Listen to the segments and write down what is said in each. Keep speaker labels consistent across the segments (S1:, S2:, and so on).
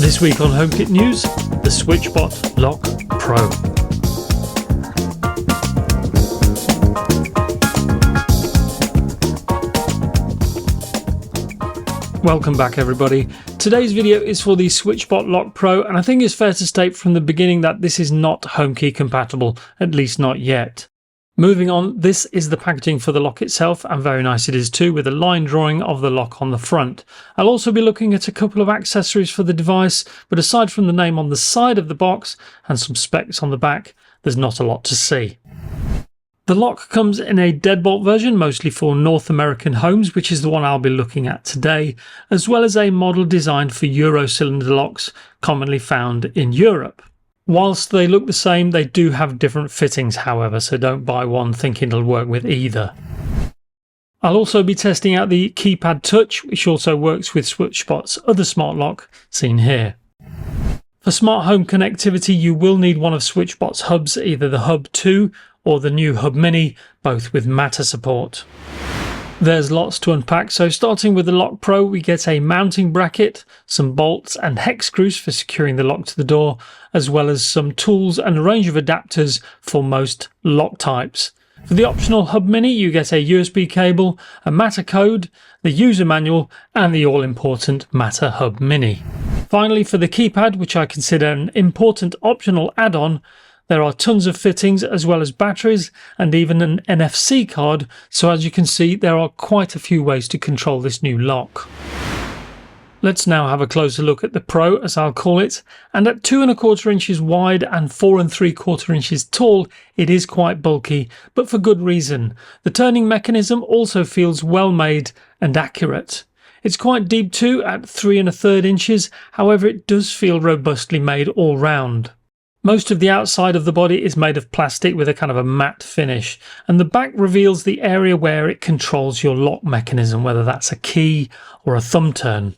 S1: This week on HomeKit News, the Switchbot Lock Pro. Welcome back everybody. Today's video is for the Switchbot Lock Pro, and I think it's fair to state from the beginning that this is not HomeKey compatible, at least not yet. Moving on, this is the packaging for the lock itself, and very nice it is too, with a line drawing of the lock on the front. I'll also be looking at a couple of accessories for the device, but aside from the name on the side of the box and some specs on the back, there's not a lot to see. The lock comes in a deadbolt version, mostly for North American homes, which is the one I'll be looking at today, as well as a model designed for Euro cylinder locks, commonly found in Europe. Whilst they look the same, they do have different fittings however, so don't buy one thinking it'll work with either. I'll also be testing out the Keypad Touch, which also works with Switchbot's other smart lock, seen here. For smart home connectivity, you will need one of Switchbot's hubs, either the Hub 2 or the new Hub Mini, both with Matter support. There's lots to unpack, so starting with the Lock Pro, we get a mounting bracket, some bolts and hex screws for securing the lock to the door, as well as some tools and a range of adapters for most lock types. For the optional Hub Mini, you get a USB cable, a Matter code, the user manual, and the all-important Matter Hub Mini. Finally, for the keypad, which I consider an important optional add-on, there are tons of fittings as well as batteries and even an NFC card, so as you can see there are quite a few ways to control this new lock. Let's now have a closer look at the Pro, as I'll call it, and at 2¼ inches wide and 4¾ inches tall, it is quite bulky, but for good reason. The turning mechanism also feels well made and accurate. It's quite deep too at 3⅓ inches, however it does feel robustly made all round. Most of the outside of the body is made of plastic with a kind of a matte finish, and the back reveals the area where it controls your lock mechanism, whether that's a key or a thumb turn.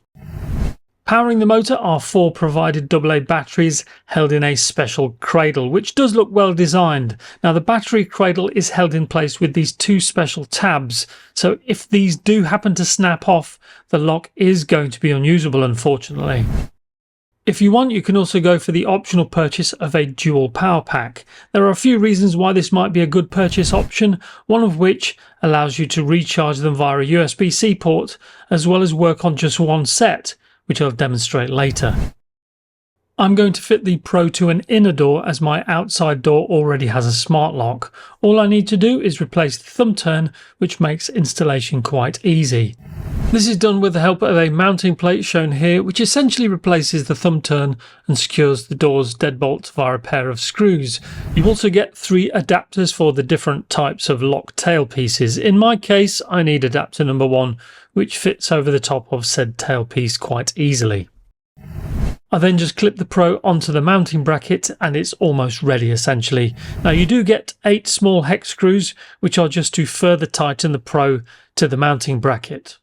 S1: Powering the motor are 4 provided AA batteries held in a special cradle, which does look well designed. Now the battery cradle is held in place with these 2 special tabs, so if these do happen to snap off, the lock is going to be unusable, unfortunately. If you want, you can also go for the optional purchase of a dual power pack. There are a few reasons why this might be a good purchase option, one of which allows you to recharge them via a USB-C port, as well as work on just one set, which I'll demonstrate later. I'm going to fit the Pro to an inner door as my outside door already has a smart lock. All I need to do is replace the thumb turn, which makes installation quite easy. This is done with the help of a mounting plate shown here, which essentially replaces the thumb turn and secures the door's deadbolt via a pair of screws. You also get 3 adapters for the different types of lock tail pieces. In my case, I need adapter number 1, which fits over the top of said tailpiece quite easily. I then just clip the Pro onto the mounting bracket and it's almost ready essentially. Now you do get 8 small hex screws, which are just to further tighten the Pro to the mounting bracket.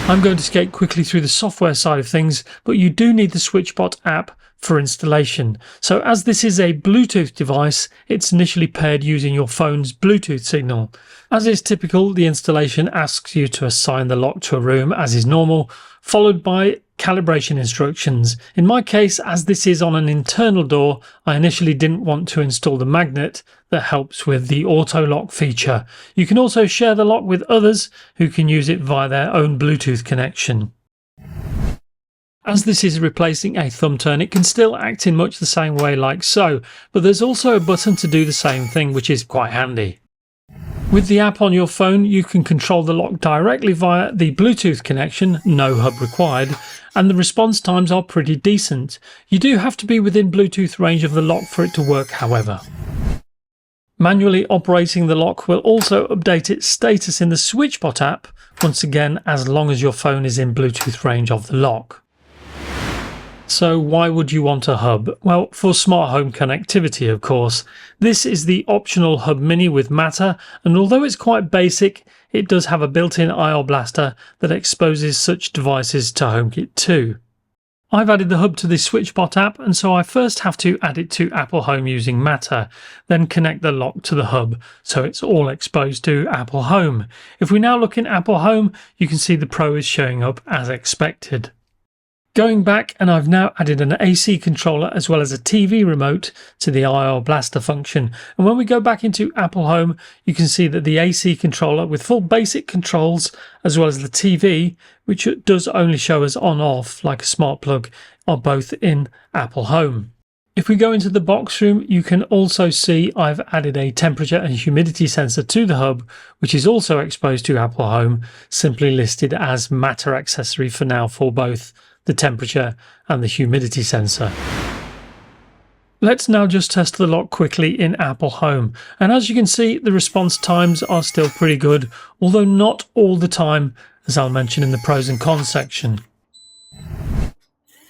S1: I'm going to skate quickly through the software side of things, but you do need the Switchbot app for installation. So as this is a Bluetooth device, it's initially paired using your phone's Bluetooth signal. As is typical, the installation asks you to assign the lock to a room as is normal, followed by calibration instructions. In my case, as this is on an internal door, I initially didn't want to install the magnet that helps with the auto lock feature. You can also share the lock with others who can use it via their own Bluetooth connection. As this is replacing a thumb turn, it can still act in much the same way like so, but there's also a button to do the same thing, which is quite handy. With the app on your phone, you can control the lock directly via the Bluetooth connection, no hub required, and the response times are pretty decent. You do have to be within Bluetooth range of the lock for it to work, however. Manually operating the lock will also update its status in the Switchbot app, once again as long as your phone is in Bluetooth range of the lock. So why would you want a hub? Well, for smart home connectivity, of course. This is the optional Hub Mini with Matter, and although it's quite basic, it does have a built-in IR blaster that exposes such devices to HomeKit too. I've added the hub to the Switchbot app, and so I first have to add it to Apple Home using Matter, then connect the lock to the hub, so it's all exposed to Apple Home. If we now look in Apple Home, you can see the Pro is showing up as expected. Going back, and I've now added an AC controller as well as a TV remote to the IR blaster function. And when we go back into Apple Home, you can see that the AC controller with full basic controls as well as the TV, which does only show us on-off like a smart plug, are both in Apple Home. If we go into the box room, you can also see I've added a temperature and humidity sensor to the hub, which is also exposed to Apple Home, simply listed as Matter accessory for now for both the temperature and the humidity sensor. Let's now just test the lock quickly in Apple Home. And as you can see, the response times are still pretty good, although not all the time, as I'll mention in the pros and cons section.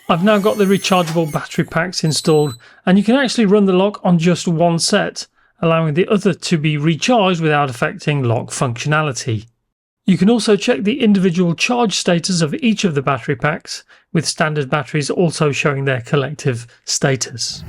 S1: I've now got the rechargeable battery packs installed, and you can actually run the lock on just one set, allowing the other to be recharged without affecting lock functionality. You can also check the individual charge status of each of the battery packs, with standard batteries also showing their collective status.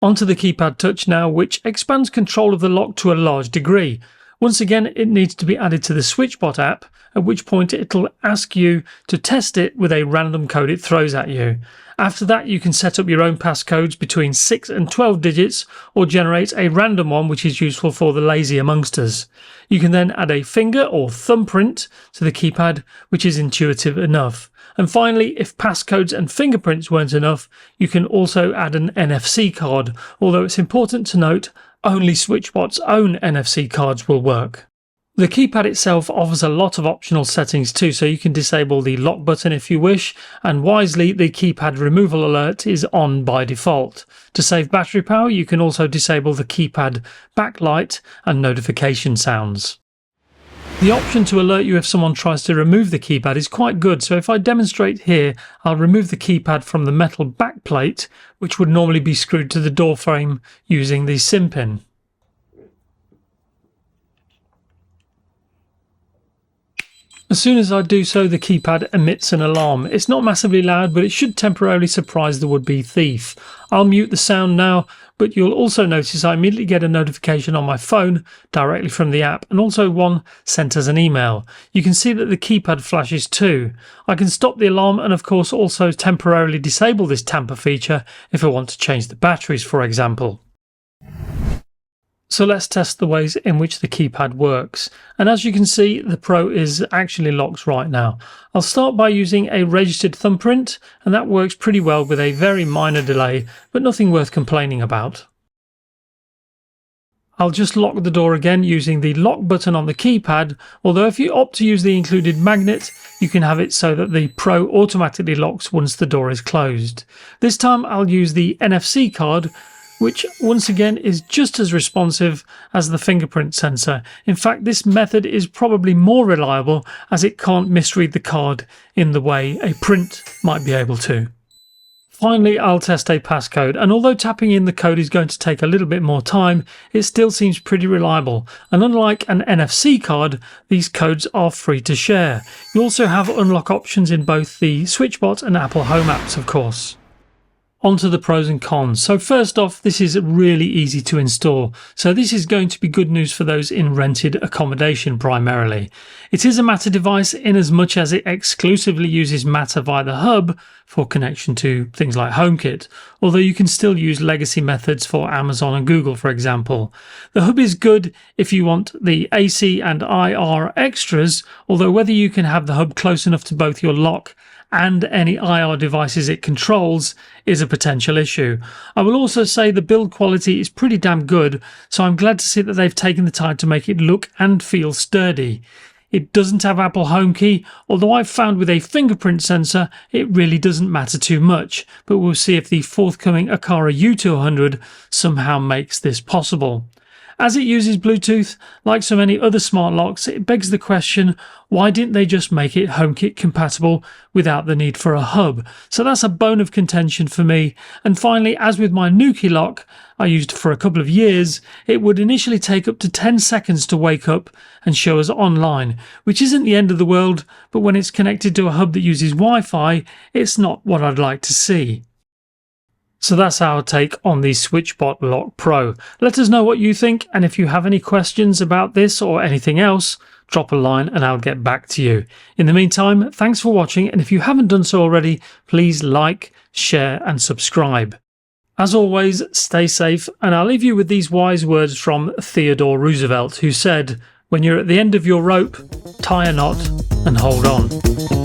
S1: Onto the Keypad Touch now, which expands control of the lock to a large degree. Once again, it needs to be added to the Switchbot app, at which point it'll ask you to test it with a random code it throws at you. After that, you can set up your own passcodes between 6 and 12 digits or generate a random one, which is useful for the lazy amongst us. You can then add a finger or thumbprint to the keypad, which is intuitive enough. And finally, if passcodes and fingerprints weren't enough, you can also add an NFC card, although it's important to note only Switchbot's own NFC cards will work. The keypad itself offers a lot of optional settings too, so you can disable the lock button if you wish, and wisely the keypad removal alert is on by default. To save battery power, you can also disable the keypad backlight and notification sounds. The option to alert you if someone tries to remove the keypad is quite good, so if I demonstrate here, I'll remove the keypad from the metal backplate, which would normally be screwed to the door frame using the SIM pin. As soon as I do so, the keypad emits an alarm. It's not massively loud, but it should temporarily surprise the would-be thief. I'll mute the sound now, but you'll also notice I immediately get a notification on my phone directly from the app, and also one sent as an email. You can see that the keypad flashes too. I can stop the alarm and of course also temporarily disable this tamper feature if I want to change the batteries, for example. So let's test the ways in which the keypad works. And as you can see, the Pro is actually locked right now. I'll start by using a registered thumbprint, and that works pretty well with a very minor delay, but nothing worth complaining about. I'll just lock the door again using the lock button on the keypad, although if you opt to use the included magnet, you can have it so that the Pro automatically locks once the door is closed. This time I'll use the NFC card, which once again is just as responsive as the fingerprint sensor. In fact, this method is probably more reliable as it can't misread the card in the way a print might be able to. Finally, I'll test a passcode, and although tapping in the code is going to take a little bit more time, it still seems pretty reliable. And unlike an NFC card, these codes are free to share. You also have unlock options in both the Switchbot and Apple Home apps, of course. On to the pros and cons. So first off, this is really easy to install. So this is going to be good news for those in rented accommodation primarily. It is a Matter device in as much as it exclusively uses Matter via the hub for connection to things like HomeKit, although you can still use legacy methods for Amazon and Google, for example. The hub is good if you want the AC and IR extras, although whether you can have the hub close enough to both your lock and any IR devices it controls is a potential issue. I will also say the build quality is pretty damn good, so I'm glad to see that they've taken the time to make it look and feel sturdy. It doesn't have Apple HomeKey, although I've found with a fingerprint sensor it really doesn't matter too much, but we'll see if the forthcoming Aqara U200 somehow makes this possible. As it uses Bluetooth, like so many other smart locks, it begs the question, why didn't they just make it HomeKit compatible without the need for a hub? So that's a bone of contention for me. And finally, as with my Nuki lock I used for a couple of years, it would initially take up to 10 seconds to wake up and show us online, which isn't the end of the world, but when it's connected to a hub that uses Wi-Fi, it's not what I'd like to see. So that's our take on the Switchbot Lock Pro. Let us know what you think, and if you have any questions about this or anything else, drop a line and I'll get back to you. In the meantime, thanks for watching, and if you haven't done so already, please like, share and subscribe. As always, stay safe, and I'll leave you with these wise words from Theodore Roosevelt, who said, "When you're at the end of your rope, tie a knot and hold on."